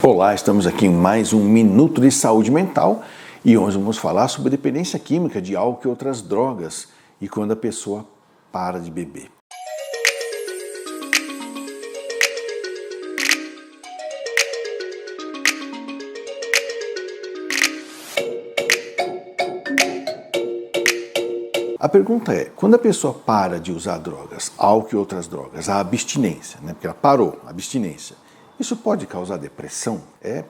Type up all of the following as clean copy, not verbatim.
Olá, estamos aqui em mais um Minuto de Saúde Mental e hoje vamos falar sobre dependência química de álcool e outras drogas e quando a pessoa para de beber. A pergunta é, quando a pessoa para de usar drogas, álcool e outras drogas, a abstinência, né? Porque ela parou, a abstinência, isso pode causar depressão?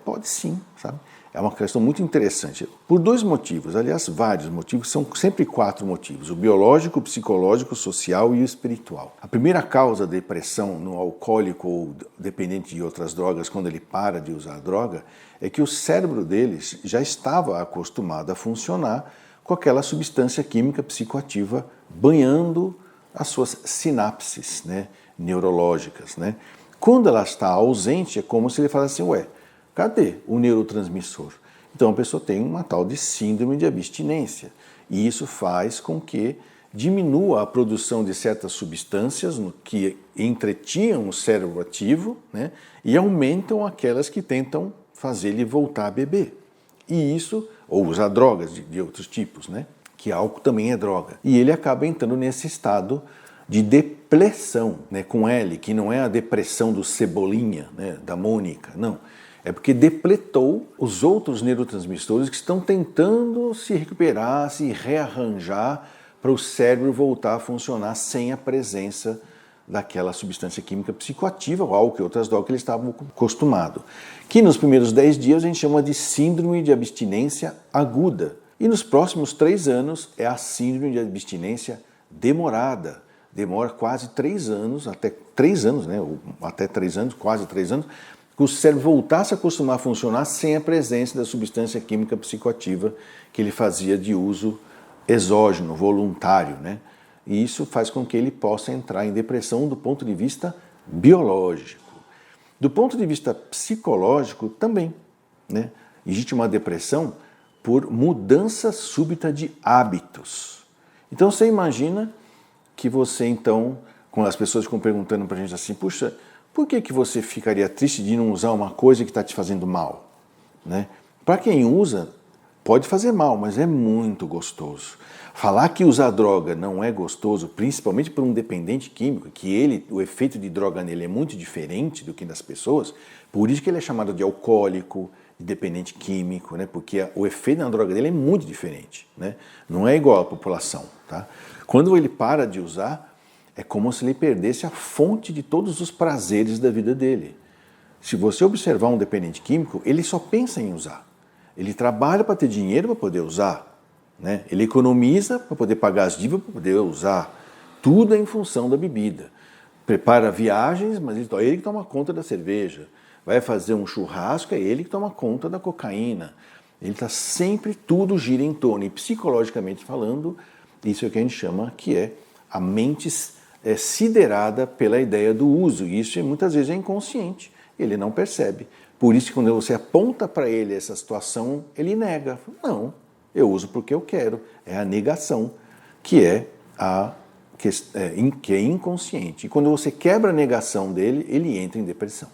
Pode sim, sabe? É uma questão muito interessante, por dois motivos, aliás, vários motivos, são sempre quatro motivos, o biológico, o psicológico, o social e o espiritual. A primeira causa da depressão no alcoólico ou dependente de outras drogas, quando ele para de usar a droga, é que o cérebro deles já estava acostumado a funcionar com aquela substância química psicoativa banhando as suas sinapses, né, neurológicas, né? Quando ela está ausente, é como se ele falasse assim, cadê o neurotransmissor? Então a pessoa tem uma tal de síndrome de abstinência e isso faz com que diminua a produção de certas substâncias que entretinham o cérebro ativo, né, e aumentam aquelas que tentam fazer ele voltar a beber. E isso, ou usar drogas de outros tipos, né? Que álcool também é droga. E ele acaba entrando nesse estado de depressão, né? Com L, que não é a depressão do Cebolinha, né? Da Mônica, não. É porque depletou os outros neurotransmissores que estão tentando se recuperar, se rearranjar para o cérebro voltar a funcionar sem a presença daquela substância química psicoativa, o álcool e outras drogas que eles estavam acostumados. Que nos primeiros 10 dias a gente chama de síndrome de abstinência aguda. E nos próximos 3 anos é a síndrome de abstinência demorada. Demora quase 3 anos, até 3 anos, né? Até 3 anos, quase 3 anos, que o cérebro voltasse a acostumar a funcionar sem a presença da substância química psicoativa que ele fazia de uso exógeno, voluntário, né? E isso faz com que ele possa entrar em depressão do ponto de vista biológico. Do ponto de vista psicológico também, né? Existe uma depressão por mudança súbita de hábitos. Então você imagina que você então, quando as pessoas ficam perguntando pra gente assim, puxa, por que você ficaria triste de não usar uma coisa que está te fazendo mal? Né? Para quem usa, pode fazer mal, mas é muito gostoso. Falar que usar droga não é gostoso, principalmente para um dependente químico, que o efeito de droga nele é muito diferente do que das pessoas, por isso que ele é chamado de alcoólico, de dependente químico, né? Porque o efeito na droga dele é muito diferente, né? Não é igual à população. Tá? Quando ele para de usar, é como se ele perdesse a fonte de todos os prazeres da vida dele. Se você observar um dependente químico, ele só pensa em usar. Ele trabalha para ter dinheiro para poder usar. Né? Ele economiza para poder pagar as dívidas, para poder usar. Tudo é em função da bebida. Prepara viagens, mas é ele que toma conta da cerveja. Vai fazer um churrasco, é ele que toma conta da cocaína. Ele está sempre, tudo gira em torno. E psicologicamente falando, isso é o que a gente chama que é a mente siderada pela ideia do uso. E isso muitas vezes é inconsciente. Ele não percebe. Por isso que quando você aponta para ele essa situação, ele nega. Não. Eu uso porque eu quero. É a negação, que é inconsciente. E quando você quebra a negação dele, ele entra em depressão,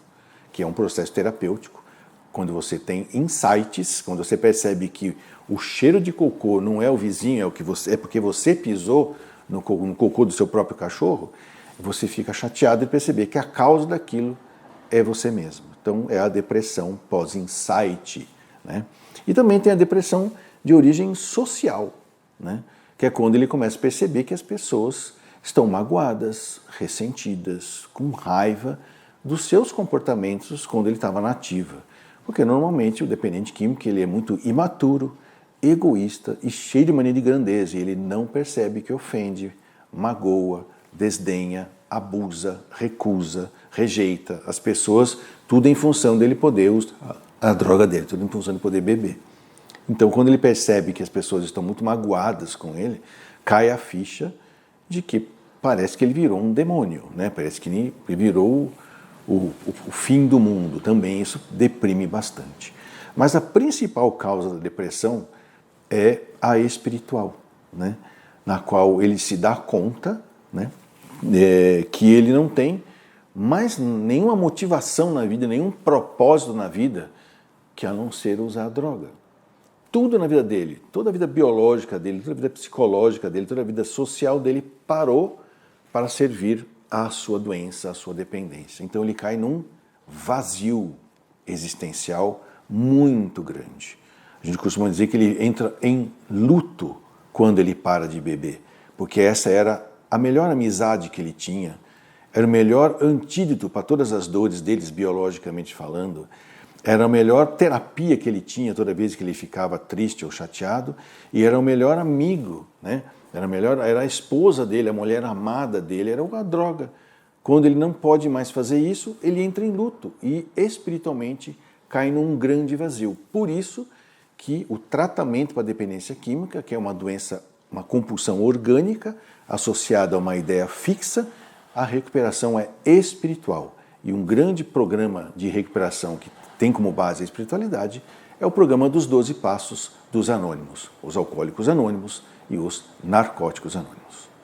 que é um processo terapêutico. Quando você tem insights, quando você percebe que o cheiro de cocô não é o vizinho, é porque você pisou no cocô do seu próprio cachorro, você fica chateado de perceber que a causa daquilo é você mesmo. Então é a depressão pós-insight, né? E também tem a depressão de origem social, né? Que é quando ele começa a perceber que as pessoas estão magoadas, ressentidas, com raiva dos seus comportamentos quando ele estava na ativa. Porque normalmente o dependente químico ele é muito imaturo, egoísta e cheio de mania de grandeza. E ele não percebe que ofende, magoa, desdenha, abusa, recusa, rejeita as pessoas, tudo em função dele poder usar a droga dele, tudo em função de poder beber. Então, quando ele percebe que as pessoas estão muito magoadas com ele, cai a ficha de que parece que ele virou um demônio, né? Parece que ele virou o fim do mundo. Também isso deprime bastante. Mas a principal causa da depressão é a espiritual, né? Na qual ele se dá conta, né? Que ele não tem mais nenhuma motivação na vida, nenhum propósito na vida que a não ser usar droga. Tudo na vida dele, toda a vida biológica dele, toda a vida psicológica dele, toda a vida social dele parou para servir à sua doença, à sua dependência. Então ele cai num vazio existencial muito grande. A gente costuma dizer que ele entra em luto quando ele para de beber, porque essa era a melhor amizade que ele tinha, era o melhor antídoto para todas as dores deles, biologicamente falando, era a melhor terapia que ele tinha toda vez que ele ficava triste ou chateado, e era o melhor amigo, né? Era a esposa dele, a mulher amada dele, era uma droga. Quando ele não pode mais fazer isso, ele entra em luto e espiritualmente cai num grande vazio. Por isso que o tratamento para a dependência química, que é uma doença, uma compulsão orgânica associada a uma ideia fixa, a recuperação é espiritual. E um grande programa de recuperação que tem como base a espiritualidade é o programa dos 12 Passos dos Anônimos, os Alcoólicos Anônimos e os Narcóticos Anônimos.